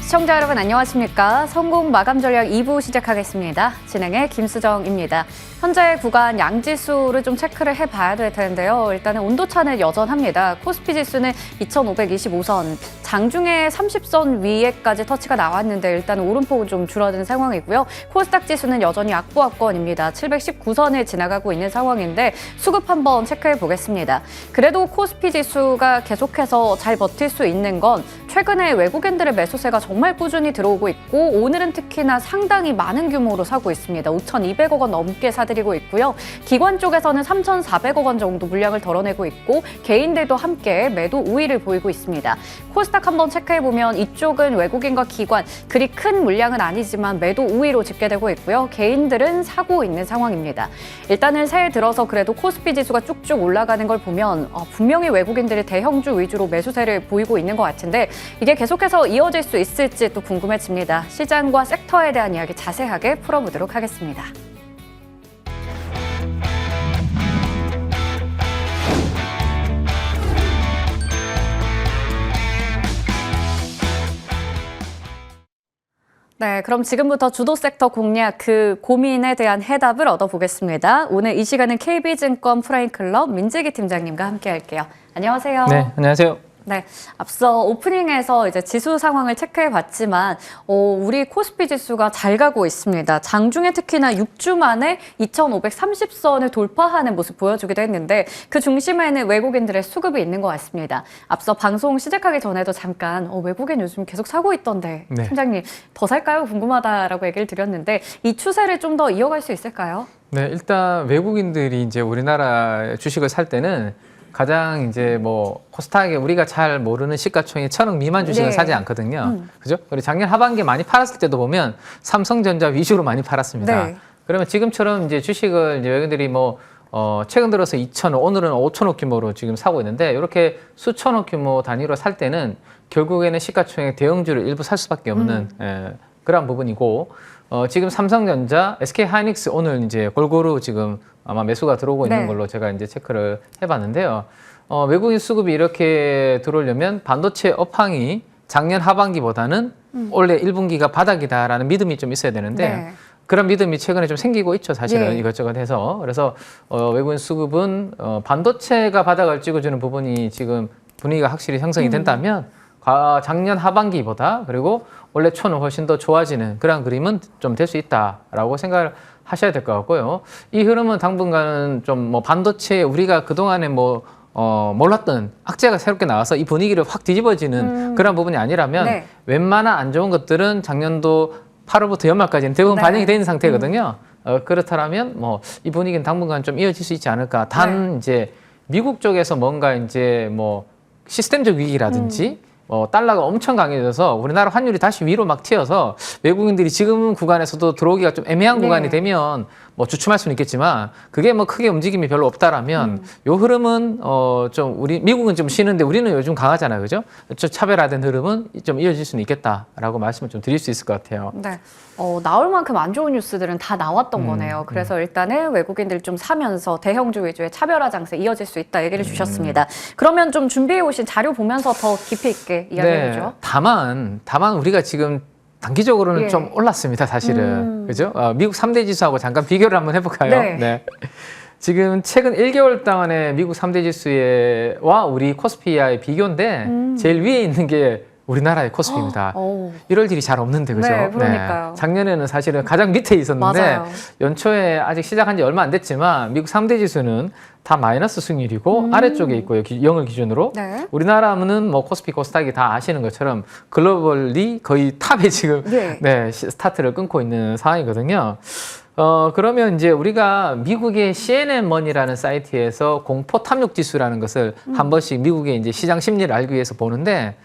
시청자 여러분 안녕하십니까? 성공 마감 전략 2부 시작하겠습니다. 진행의 김수정입니다. 현재 구간 양지수를 좀 체크를 해봐야 될 텐데요. 일단은 온도차는 여전합니다. 코스피 지수는 2,525선, 장중에 30선 위에까지 터치가 나왔는데 일단 오름폭은 좀 줄어든 상황이고요. 코스닥 지수는 여전히 악보합권입니다. 719선을 지나가고 있는 상황인데 수급 한번 체크해 보겠습니다. 그래도 코스피 지수가 계속해서 잘 버틸 수 있는 건 최근에 외국인들의 매수세가 정말 꾸준히 들어오고 있고 오늘은 특히나 상당히 많은 규모로 사고 있습니다. 5,200억 원 넘게 사들이고 있고요. 기관 쪽에서는 3,400억 원 정도 물량을 덜어내고 있고 개인들도 함께 매도 우위를 보이고 있습니다. 코스닥 한번 체크해보면 이쪽은 외국인과 기관, 그리 큰 물량은 아니지만 매도 우위로 집계되고 있고요. 개인들은 사고 있는 상황입니다. 일단은 새해 들어서 그래도 코스피 지수가 쭉쭉 올라가는 걸 보면 분명히 외국인들이 대형주 위주로 매수세를 보이고 있는 것 같은데 이게 계속해서 이어질 수 있을지 또 궁금해집니다. 시장과 섹터에 대한 이야기 자세하게 풀어보도록 하겠습니다. 네, 그럼 지금부터 주도 섹터 공략 그 고민에 대한 해답을 얻어보겠습니다. 오늘 이 시간은 KB증권 프라임클럽 민재기 팀장님과 함께 할게요. 안녕하세요. 네, 안녕하세요. 네, 앞서 오프닝에서 이제 지수 상황을 체크해봤지만 우리 코스피 지수가 잘 가고 있습니다. 장중에 특히나 6주 만에 2,530선을 돌파하는 모습 보여주기도 했는데 그 중심에는 외국인들의 수급이 있는 것 같습니다. 앞서 방송 시작하기 전에도 잠깐 외국인 요즘 계속 사고 있던데 네. 팀장님 더 살까요? 궁금하다라고 얘기를 드렸는데 이 추세를 좀 더 이어갈 수 있을까요? 네, 일단 외국인들이 이제 우리나라 주식을 살 때는 가장 이제 뭐 코스닥에 우리가 잘 모르는 시가총액 1,000억 미만 주식은 사지 않거든요. 그죠? 그리고 작년 하반기에 많이 팔았을 때도 보면 삼성전자 위주로 많이 팔았습니다. 네. 그러면 지금처럼 이제 주식을 이제 외국인들이 뭐 최근 들어서 2,000억, 오늘은 5,000억 규모로 지금 사고 있는데 이렇게 수천억 규모 단위로 살 때는 결국에는 시가총액 대형주를 일부 살 수밖에 없는 그런 부분이고 지금 삼성전자, SK하이닉스 오늘 이제 골고루 지금 아마 매수가 들어오고 있는 걸로 제가 이제 체크를 해봤는데요. 외국인 수급이 이렇게 들어오려면 반도체 업황이 작년 하반기보다는 올해 1분기가 바닥이다라는 믿음이 좀 있어야 되는데 그런 믿음이 최근에 좀 생기고 있죠, 사실은 이것저것 해서. 그래서 외국인 수급은 반도체가 바닥을 찍어주는 부분이 지금 분위기가 확실히 형성이 된다면 작년 하반기보다 그리고 원래 초는 훨씬 더 좋아지는 그런 그림은 좀 될 수 있다라고 생각을 하셔야 될 것 같고요. 이 흐름은 당분간은 좀 뭐 반도체 우리가 그동안에 뭐 몰랐던 악재가 새롭게 나와서 이 분위기를 확 뒤집어지는 그런 부분이 아니라면 웬만한 안 좋은 것들은 작년도 8월부터 연말까지는 대부분 반영이 돼 있는 상태거든요. 그렇다면 뭐 이 분위기는 당분간 좀 이어질 수 있지 않을까. 단 이제 미국 쪽에서 뭔가 이제 뭐 시스템적 위기라든지 달러가 엄청 강해져서 우리나라 환율이 다시 위로 막 튀어서 외국인들이 지금 구간에서도 들어오기가 좀 애매한 구간이 되면 뭐 주춤할 수는 있겠지만 그게 뭐 크게 움직임이 별로 없다라면 요 흐름은 좀 우리 미국은 좀 쉬는데 우리는 요즘 강하잖아요, 그죠? 좀 차별화된 흐름은 좀 이어질 수는 있겠다라고 말씀을 좀 드릴 수 있을 것 같아요. 네. 나올 만큼 안 좋은 뉴스들은 다 나왔던 거네요. 그래서 일단은 외국인들 좀 사면서 대형주 위주의 차별화 장세 이어질 수 있다 얘기를 주셨습니다. 그러면 좀 준비해 오신 자료 보면서 더 깊이 있게 이야기해 보죠. 다만 우리가 지금 단기적으로는 좀 올랐습니다, 사실은. 그죠? 미국 3대 지수하고 잠깐 비교를 한번 해볼까요? 네. 지금 최근 1개월 동안의 미국 3대 지수와 우리 코스피와의 비교인데 제일 위에 있는 게 우리나라의 코스피입니다. 1월 딜이 잘 없는데, 그죠? 네, 그러니까요. 작년에는 사실은 가장 밑에 있었는데 맞아요. 연초에 아직 시작한 지 얼마 안 됐지만 미국 3대 지수는 다 마이너스 승률이고 아래쪽에 있고요. 0을 기준으로. 우리나라는 뭐 코스피, 코스닥이 다 아시는 것처럼 글로벌리 거의 탑에 지금 스타트를 끊고 있는 상황이거든요. 그러면 이제 우리가 미국의 CNN-Money라는 사이트에서 공포 탐욕 지수라는 것을 한 번씩 미국의 이제 시장 심리를 알기 위해서 보는데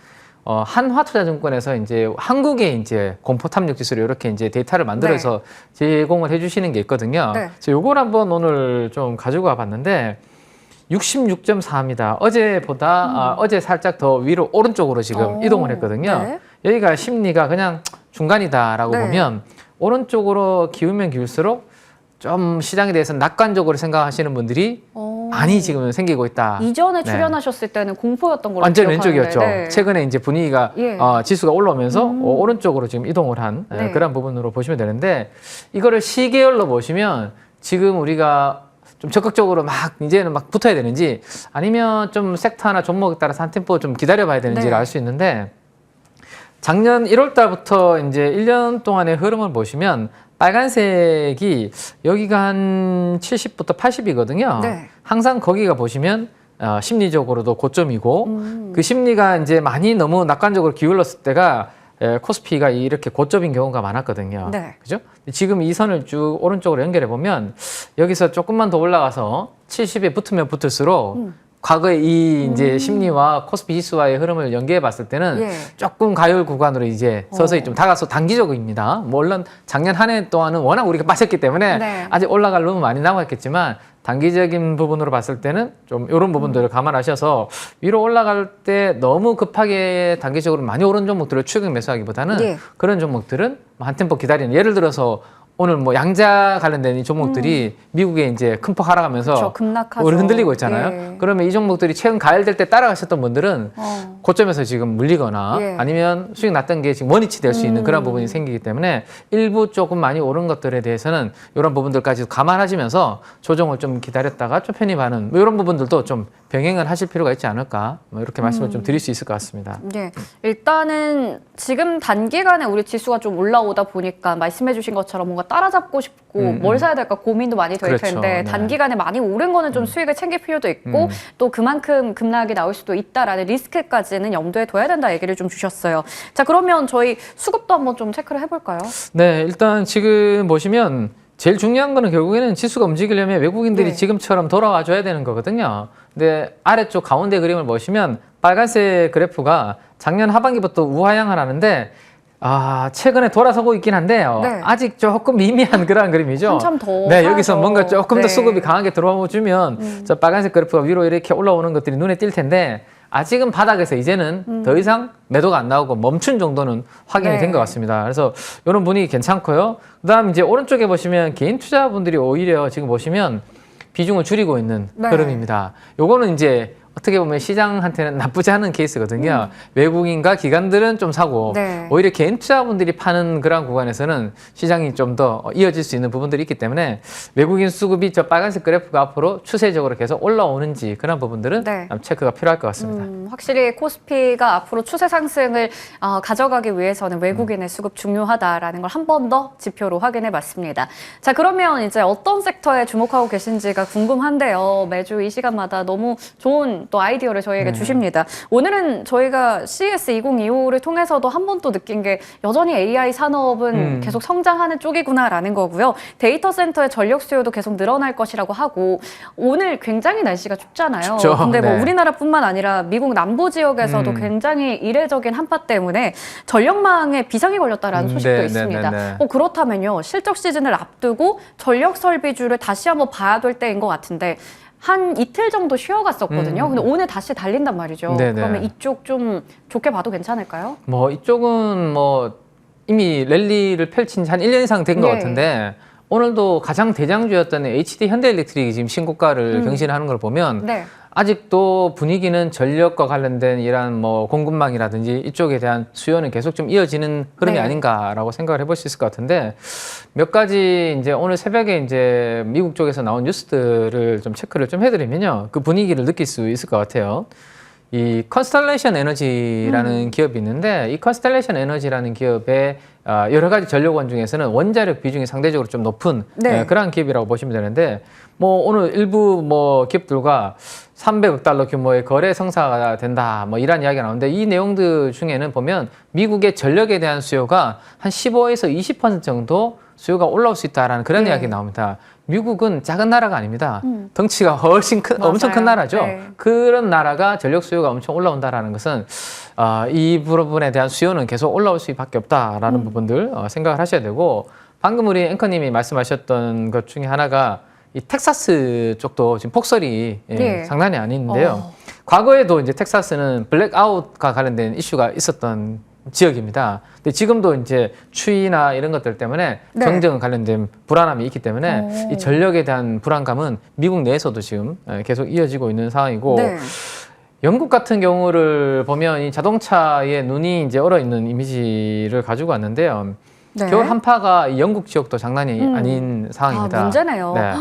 한화투자증권에서 이제 한국의 이제 공포 탐욕 지수를 이렇게 이제 데이터를 만들어서 제공을 해주시는 게 있거든요. 그래서 요걸 한번 오늘 좀 가지고 와봤는데 66.4입니다. 어제보다 어제 살짝 더 위로 오른쪽으로 지금 이동을 했거든요. 여기가 심리가 그냥 중간이다라고 보면 오른쪽으로 기우면 기울수록 좀 시장에 대해서 낙관적으로 생각하시는 분들이 많이 지금 생기고 있다. 이전에 네. 출연하셨을 때는 공포였던 걸로 완전 기억하는데, 왼쪽이었죠. 네. 최근에 이제 분위기가 예. 지수가 올라오면서 오른쪽으로 지금 이동을 한 네. 그런 부분으로 보시면 되는데 이거를 시계열로 보시면 지금 우리가 좀 적극적으로 막 이제는 막 붙어야 되는지 아니면 좀 섹터나 종목에 따라서 한 템포 좀 기다려봐야 되는지를 네. 알 수 있는데 작년 1월 달부터 이제 1년 동안의 흐름을 보시면 빨간색이 여기가 한 70부터 80이거든요. 네. 항상 거기가 보시면 심리적으로도 고점이고 그 심리가 이제 많이 너무 낙관적으로 기울었을 때가 코스피가 이렇게 고점인 경우가 많았거든요. 네. 그죠? 지금 이 선을 쭉 오른쪽으로 연결해 보면 여기서 조금만 더 올라가서 70에 붙으면 붙을수록 과거의 이 이제 심리와 코스피 지수와의 흐름을 연계해 봤을 때는 예. 조금 가열 구간으로 이제 서서히 좀 다가서 단기적입니다. 물론 작년 한 해 동안은 워낙 우리가 빠졌기 때문에 네. 아직 올라갈 룸은 많이 남았겠지만 단기적인 부분으로 봤을 때는 좀 이런 부분들을 감안하셔서 위로 올라갈 때 너무 급하게 단기적으로 많이 오른 종목들을 추격 매수하기보다는 예. 그런 종목들은 한 템포 기다리는 예를 들어서 오늘 뭐 양자 관련된 이 종목들이 미국에 이제 큰 폭 하락하면서 그렇죠. 급락하죠. 우리 흔들리고 있잖아요. 예. 그러면 이 종목들이 최근 가열될 때 따라가셨던 분들은 고점에서 지금 물리거나 예. 아니면 수익 났던 게 지금 원위치 될 수 있는 그런 부분이 생기기 때문에 일부 조금 많이 오른 것들에 대해서는 이런 부분들까지 감안하시면서 조정을 좀 기다렸다가 좀 편입하는 뭐 이런 부분들도 좀 병행을 하실 필요가 있지 않을까 뭐 이렇게 말씀을 좀 드릴 수 있을 것 같습니다. 네, 일단은 지금 단기간에 우리 지수가 좀 올라오다 보니까 말씀해주신 것처럼 뭔가 따라잡고 싶고 뭘 사야 될까 고민도 많이 될 그렇죠. 텐데 네. 단기간에 많이 오른 거는 좀 수익을 챙길 필요도 있고 또 그만큼 급락이 나올 수도 있다라는 리스크까지는 염두에 둬야 된다 얘기를 좀 주셨어요. 자, 그러면 저희 수급도 한번 좀 체크를 해볼까요? 네, 일단 지금 보시면 제일 중요한 거는 결국에는 지수가 움직이려면 외국인들이 네. 지금처럼 돌아와 줘야 되는 거거든요. 근데 아래쪽 가운데 그림을 보시면 빨간색 그래프가 작년 하반기부터 우하향을 하는데 최근에 돌아서고 있긴 한데요. 네. 아직 조금 미미한 그런 그림이죠. 한참 더 네, 사야죠. 여기서 뭔가 조금 네. 더 수급이 강하게 들어와 주면 저 빨간색 그래프가 위로 이렇게 올라오는 것들이 눈에 띌 텐데 아직은 바닥에서 이제는 더 이상 매도가 안 나오고 멈춘 정도는 확인이 네. 된 것 같습니다. 그래서 이런 분위기 괜찮고요. 그다음 이제 오른쪽에 보시면 개인 투자분들이 오히려 지금 보시면 비중을 줄이고 있는 네. 흐름입니다. 요거는 이제 어떻게 보면 시장한테는 나쁘지 않은 케이스거든요. 외국인과 기관들은 좀 사고 네. 오히려 개인 투자분들이 파는 그런 구간에서는 시장이 좀 더 이어질 수 있는 부분들이 있기 때문에 외국인 수급이 저 빨간색 그래프가 앞으로 추세적으로 계속 올라오는지 그런 부분들은 네. 체크가 필요할 것 같습니다. 확실히 코스피가 앞으로 추세 상승을 가져가기 위해서는 외국인의 수급 중요하다라는 걸 한 번 더 지표로 확인해 봤습니다. 자, 그러면 이제 어떤 섹터에 주목하고 계신지가 궁금한데요. 매주 이 시간마다 너무 좋은 또 아이디어를 저희에게 주십니다. 오늘은 저희가 CES 2025를 통해서도 한 번 또 느낀 게 여전히 AI 산업은 계속 성장하는 쪽이구나라는 거고요. 데이터 센터의 전력 수요도 계속 늘어날 것이라고 하고 오늘 굉장히 날씨가 춥잖아요. 춥죠. 근데 뭐 네. 우리나라뿐만 아니라 미국 남부 지역에서도 굉장히 이례적인 한파 때문에 전력망에 비상이 걸렸다라는 소식도 네, 있습니다. 네, 네. 그렇다면요. 실적 시즌을 앞두고 전력 설비주를 다시 한번 봐야 될 때인 것 같은데 한 이틀 정도 쉬어갔었거든요. 근데 오늘 다시 달린단 말이죠. 네네. 그러면 이쪽 좀 좋게 봐도 괜찮을까요? 뭐 이쪽은 뭐 이미 랠리를 펼친 지 한 1년 이상 된 것 네. 같은데 오늘도 가장 대장주였던 HD 현대일렉트릭이 지금 신고가를 경신하는 걸 보면 네. 아직도 분위기는 전력과 관련된 이런 뭐 공급망이라든지 이쪽에 대한 수요는 계속 좀 이어지는 흐름이 네. 아닌가라고 생각을 해볼 수 있을 것 같은데 몇 가지 이제 오늘 새벽에 이제 미국 쪽에서 나온 뉴스들을 좀 체크를 좀 해드리면요. 그 분위기를 느낄 수 있을 것 같아요. 이 컨스텔레이션 에너지라는 기업이 있는데 이 컨스텔레이션 에너지라는 기업의 여러 가지 전력원 중에서는 원자력 비중이 상대적으로 좀 높은 네. 그런 기업이라고 보시면 되는데 뭐 오늘 일부 뭐 기업들과 300억 달러 규모의 거래 성사가 된다 뭐 이런 이야기가 나오는데 이 내용들 중에는 보면 미국의 전력에 대한 수요가 한 15에서 20% 정도 수요가 올라올 수 있다라는 그런 네. 이야기 나옵니다. 미국은 작은 나라가 아닙니다. 덩치가 훨씬 큰, 맞아요. 엄청 큰 나라죠. 네. 그런 나라가 전력 수요가 엄청 올라온다라는 것은 이 부분에 대한 수요는 계속 올라올 수밖에 없다라는 부분들 생각을 하셔야 되고 방금 우리 앵커님이 말씀하셨던 것 중에 하나가 이 텍사스 쪽도 지금 폭설이 네. 장난이 아닌데요. 과거에도 이제 텍사스는 블랙아웃과 관련된 이슈가 있었던 지역입니다. 근데 지금도 이제 추위나 이런 것들 때문에 네. 경쟁 관련된 불안함이 있기 때문에 오. 이 전력에 대한 불안감은 미국 내에서도 지금 계속 이어지고 있는 상황이고 네. 영국 같은 경우를 보면 이 자동차에 눈이 이제 얼어 있는 이미지를 가지고 왔는데요. 네. 겨울 한파가 이 영국 지역도 장난이 아닌 상황입니다. 아, 문제네요. 네.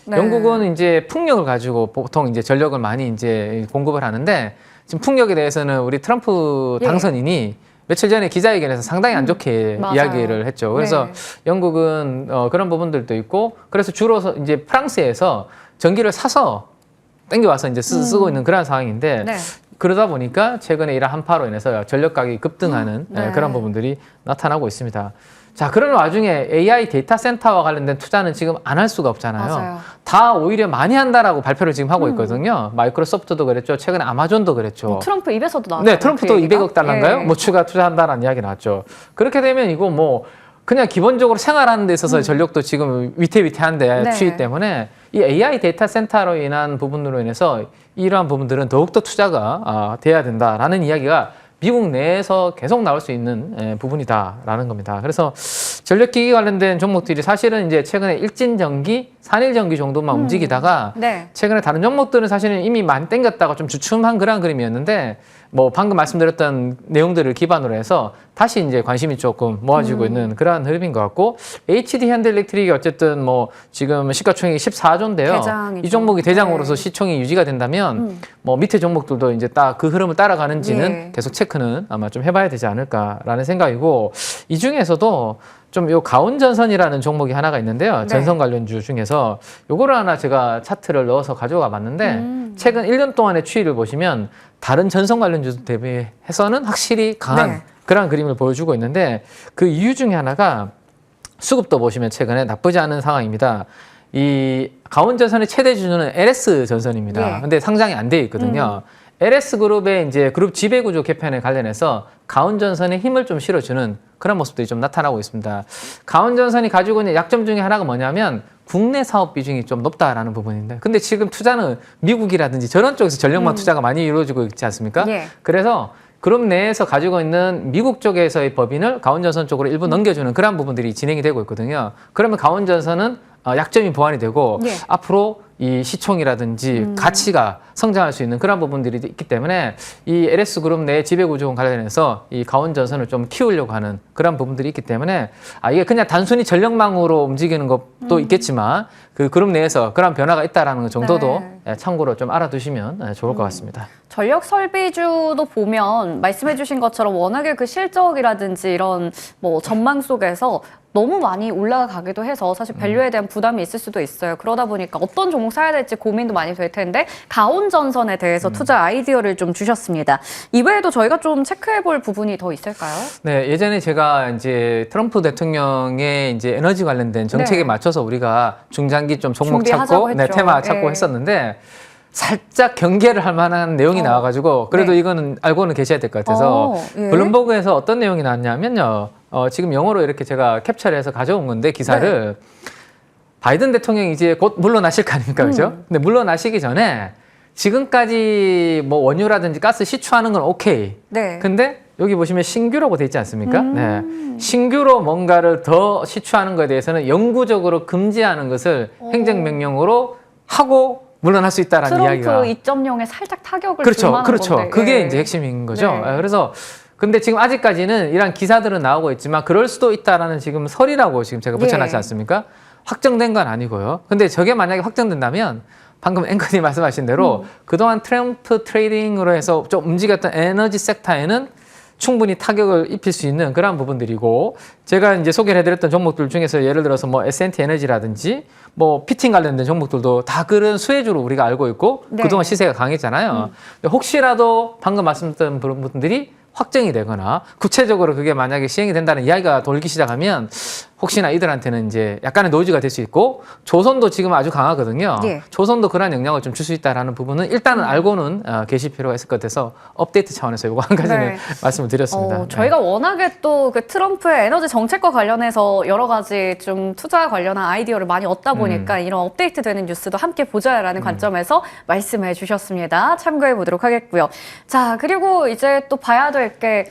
네. 영국은 이제 풍력을 가지고 보통 이제 전력을 많이 이제 공급을 하는데 지금 풍력에 대해서는 우리 트럼프 예. 당선인이 며칠 전에 기자회견에서 상당히 안 좋게 맞아요. 이야기를 했죠. 그래서 네. 영국은 그런 부분들도 있고 그래서 주로 이제 프랑스에서 전기를 사서 땡겨와서 이제 쓰고 있는 그런 상황인데 네. 그러다 보니까 최근에 이런 한파로 인해서 전력 가격이 급등하는 네. 그런 부분들이 나타나고 있습니다. 자, 그런 와중에 AI 데이터 센터와 관련된 투자는 지금 안 할 수가 없잖아요. 맞아요. 다 오히려 많이 한다라고 발표를 지금 하고 있거든요. 마이크로소프트도 그랬죠. 최근에 아마존도 그랬죠. 뭐 트럼프 입에서도 나왔잖아요. 네, 트럼프도 그 얘기가. 200억 달러인가요? 예. 뭐 추가 투자한다라는 이야기 나왔죠. 그렇게 되면 이거 뭐 그냥 기본적으로 생활하는 데 있어서 전력도 지금 위태위태한데 네. 추위 때문에 이 AI 데이터 센터로 인한 부분으로 인해서 이러한 부분들은 더욱더 투자가 돼야 된다라는 이야기가 미국 내에서 계속 나올 수 있는 부분이다라는 겁니다. 그래서 전력기기 관련된 종목들이 사실은 이제 최근에 일진전기, 산일전기 정도만 움직이다가 네. 최근에 다른 종목들은 사실은 이미 많이 땡겼다가 좀 주춤한 그런 그림이었는데 뭐 방금 말씀드렸던 내용들을 기반으로 해서 다시 이제 관심이 조금 모아지고 있는 그러한 흐름인 것 같고 HD 현대일렉트릭이 어쨌든 뭐 지금 시가총액이 14조인데요. 대장이죠. 이 종목이 대장으로서 네. 시총이 유지가 된다면 뭐 밑에 종목들도 이제 딱 그 흐름을 따라가는지는 예. 계속 체크는 아마 좀 해봐야 되지 않을까라는 생각이고 이 중에서도 좀 요 가온전선이라는 종목이 하나가 있는데요. 네. 전선 관련주 중에서 요거를 하나 제가 차트를 넣어서 가져가 봤는데 최근 1년 동안의 추이를 보시면 다른 전선 관련주 대비해서는 확실히 강한 네. 그런 그림을 보여주고 있는데 그 이유 중에 하나가 수급도 보시면 최근에 나쁘지 않은 상황입니다. 이 가온전선의 최대 주주는 LS전선입니다. 예. 근데 상장이 안 돼 있거든요. LS그룹의 이제 그룹 지배구조 개편에 관련해서 가온전선에 힘을 좀 실어주는 그런 모습들이 좀 나타나고 있습니다. 가온전선이 가지고 있는 약점 중에 하나가 뭐냐면 국내 사업 비중이 좀 높다라는 부분인데 근데 지금 투자는 미국이라든지 저런 쪽에서 전력망 투자가 많이 이루어지고 있지 않습니까? 예. 그래서 그룹 내에서 가지고 있는 미국 쪽에서의 법인을 가온전선 쪽으로 일부 넘겨주는 그런 부분들이 진행이 되고 있거든요. 그러면 가온전선은 약점이 보완이 되고 예. 앞으로 이 시총이라든지 가치가 성장할 수 있는 그런 부분들이 있기 때문에 이 LS그룹 내 지배구조 관련해서 이 가온전선을 좀 키우려고 하는 그런 부분들이 있기 때문에 이게 그냥 단순히 전력망으로 움직이는 것도 있겠지만 그 그룹 내에서 그런 변화가 있다라는 것 정도도 참고로 좀 알아두시면 좋을 것 같습니다. 전력 설비주도 보면 말씀해주신 것처럼 워낙에 그 실적이라든지 이런 뭐 전망 속에서 너무 많이 올라가기도 해서 사실 밸류에 대한 부담이 있을 수도 있어요. 그러다 보니까 어떤 종목 사야 될지 고민도 많이 될 텐데 가온전선에 대해서 투자 아이디어를 좀 주셨습니다. 이외에도 저희가 좀 체크해볼 부분이 더 있을까요? 네, 예전에 제가 이제 트럼프 대통령의 이제 에너지 관련된 정책에 네. 맞춰서 우리가 중장기 좀 종목 준비하자고 찾고, 네, 했죠. 테마 찾고 예. 했었는데 살짝 경계를 할 만한 내용이 나와가지고 그래도 네. 이거는 알고는 계셔야 될 것 같아서 예. 블룸버그에서 어떤 내용이 나왔냐면요. 지금 영어로 이렇게 제가 캡처를 해서 가져온 건데 기사를 바이든 대통령이 이제 곧 물러나실 거 아닙니까, 그죠? 근데 물러나시기 전에 지금까지 뭐 원유라든지 가스 시추하는 건 오케이. 네. 근데 여기 보시면 신규라고 돼 있지 않습니까? 네. 신규로 뭔가를 더 시추하는 것에 대해서는 영구적으로 금지하는 것을 행정명령으로 하고 물러날 수 있다라는 트럼프 이야기가 2.0에 살짝 타격을 줄 그렇죠, 만한 그렇죠. 건데. 그게 예. 이제 핵심인 거죠. 네. 그래서 근데 지금 아직까지는 이런 기사들은 나오고 있지만 그럴 수도 있다라는 지금 설이라고 지금 제가 붙여놨지 예. 않습니까? 확정된 건 아니고요. 근데 저게 만약에 확정된다면 방금 앵커님 말씀하신 대로 그동안 트럼프 트레이딩으로 해서 좀 움직였던 에너지 섹터에는 충분히 타격을 입힐 수 있는 그런 부분들이고 제가 이제 소개를 해드렸던 종목들 중에서 예를 들어서 뭐 S&T 에너지라든지 뭐 피팅 관련된 종목들도 다 그런 수혜주로 우리가 알고 있고 네. 그동안 시세가 강했잖아요. 근데 혹시라도 방금 말씀드렸던 부분들이 확정이 되거나 구체적으로 그게 만약에 시행이 된다는 이야기가 돌기 시작하면 혹시나 이들한테는 이제 약간의 노이즈가 될 수 있고 조선도 지금 아주 강하거든요. 예. 조선도 그런 영향을 좀 줄 수 있다라는 부분은 일단은 알고는 계실 필요가 있을 것 같아서 업데이트 차원에서 이거 한 가지는 네. 말씀을 드렸습니다. 네. 저희가 워낙에 또 그 트럼프의 에너지 정책과 관련해서 여러 가지 좀 투자 관련한 아이디어를 많이 얻다 보니까 이런 업데이트되는 뉴스도 함께 보자라는 관점에서 말씀해 주셨습니다. 참고해 보도록 하겠고요. 자, 그리고 이제 또 봐야 될 게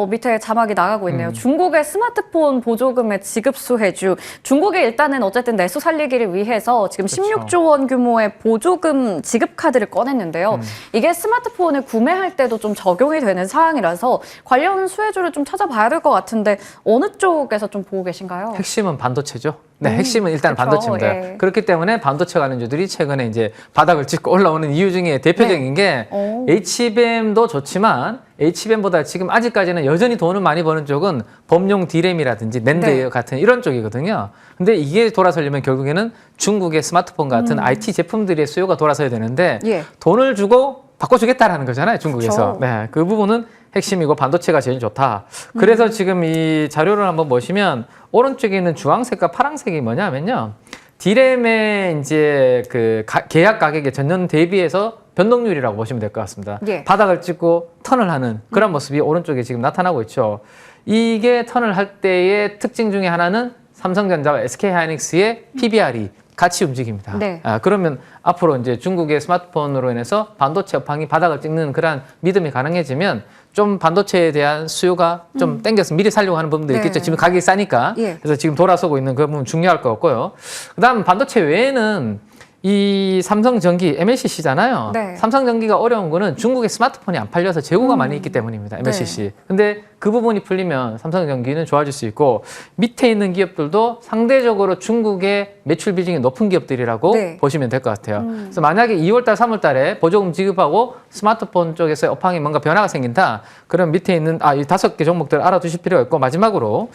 밑에 자막이 나가고 있네요. 중국의 스마트폰 보조금의 지급 수혜주. 중국이 일단은 어쨌든 내수 살리기를 위해서 지금 그렇죠. 16조 원 규모의 보조금 지급 카드를 꺼냈는데요. 이게 스마트폰을 구매할 때도 좀 적용이 되는 사항이라서 관련 수혜주를 좀 찾아봐야 될 것 같은데 어느 쪽에서 좀 보고 계신가요? 핵심은 반도체죠. 네, 핵심은 일단 그쵸, 반도체입니다. 예. 그렇기 때문에 반도체 관련주들이 최근에 이제 바닥을 찍고 올라오는 이유 중에 대표적인 게 오. HBM도 좋지만 HBM보다 지금 아직까지는 여전히 돈을 많이 버는 쪽은 범용 D램이라든지 낸드 네. 같은 이런 쪽이거든요. 근데 이게 돌아서려면 결국에는 중국의 스마트폰 같은 IT 제품들의 수요가 돌아서야 되는데 예. 돈을 주고 바꿔주겠다라는 거잖아요, 중국에서. 그쵸. 네, 그 부분은 핵심이고 반도체가 제일 좋다. 그래서 지금 이 자료를 한번 보시면 오른쪽에 있는 주황색과 파란색이 뭐냐면요. D램의 이제 그 계약 가격의 전년 대비해서 변동률이라고 보시면 될 것 같습니다. 예. 바닥을 찍고 턴을 하는 그런 모습이 오른쪽에 지금 나타나고 있죠. 이게 턴을 할 때의 특징 중에 하나는 삼성전자와 SK하이닉스의 PBR이 같이 움직입니다. 네. 그러면 앞으로 이제 중국의 스마트폰으로 인해서 반도체 업황이 바닥을 찍는 그런 믿음이 가능해지면 좀 반도체에 대한 수요가 좀 땡겨서 미리 살려고 하는 부분도 네. 있겠죠. 지금 가격이 싸니까. 예. 그래서 지금 돌아서고 있는 그 부분 중요할 것 같고요. 그다음 반도체 외에는 이 삼성전기 MLCC잖아요. 네. 삼성전기가 어려운 거는 중국의 스마트폰이 안 팔려서 재고가 많이 있기 때문입니다. MLCC. 네. 근데 그 부분이 풀리면 삼성전기는 좋아질 수 있고 밑에 있는 기업들도 상대적으로 중국의 매출 비중이 높은 기업들이라고 네. 보시면 될 것 같아요. 그래서 만약에 2월달, 3월달에 보조금 지급하고 스마트폰 쪽에서 업황이 뭔가 변화가 생긴다. 그럼 밑에 있는 이 5개 종목들 알아두실 필요가 있고 마지막으로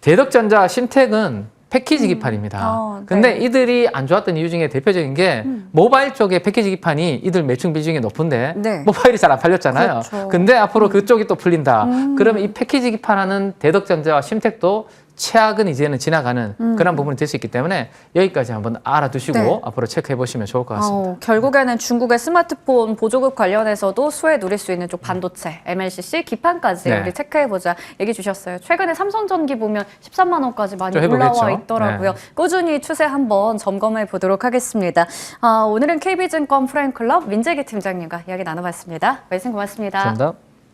대덕전자, 신택은 패키지 기판입니다. 네. 근데 이들이 안 좋았던 이유 중에 대표적인 게 모바일 쪽에 패키지 기판이 이들 매출 비중이 높은데 네. 모바일이 잘 안 팔렸잖아요. 그렇죠. 근데 앞으로 그쪽이 또 풀린다. 그러면 이 패키지 기판하는 대덕전자와 심택도 최악은 이제는 지나가는 그런 부분이 될 수 있기 때문에 여기까지 한번 알아두시고 네. 앞으로 체크해 보시면 좋을 것 같습니다. 결국에는 중국의 스마트폰 보조급 관련해서도 수혜 누릴 수 있는 쪽 반도체, MLCC, 기판까지 네. 우리 체크해보자 얘기 주셨어요. 최근에 삼성전기 보면 13만 원까지 많이 좀 올라와 해보겠죠. 있더라고요. 네. 꾸준히 추세 한번 점검해 보도록 하겠습니다. 오늘은 KB증권 프라임클럽 민재기 팀장님과 이야기 나눠봤습니다. 말씀 고맙습니다. 감사합니다.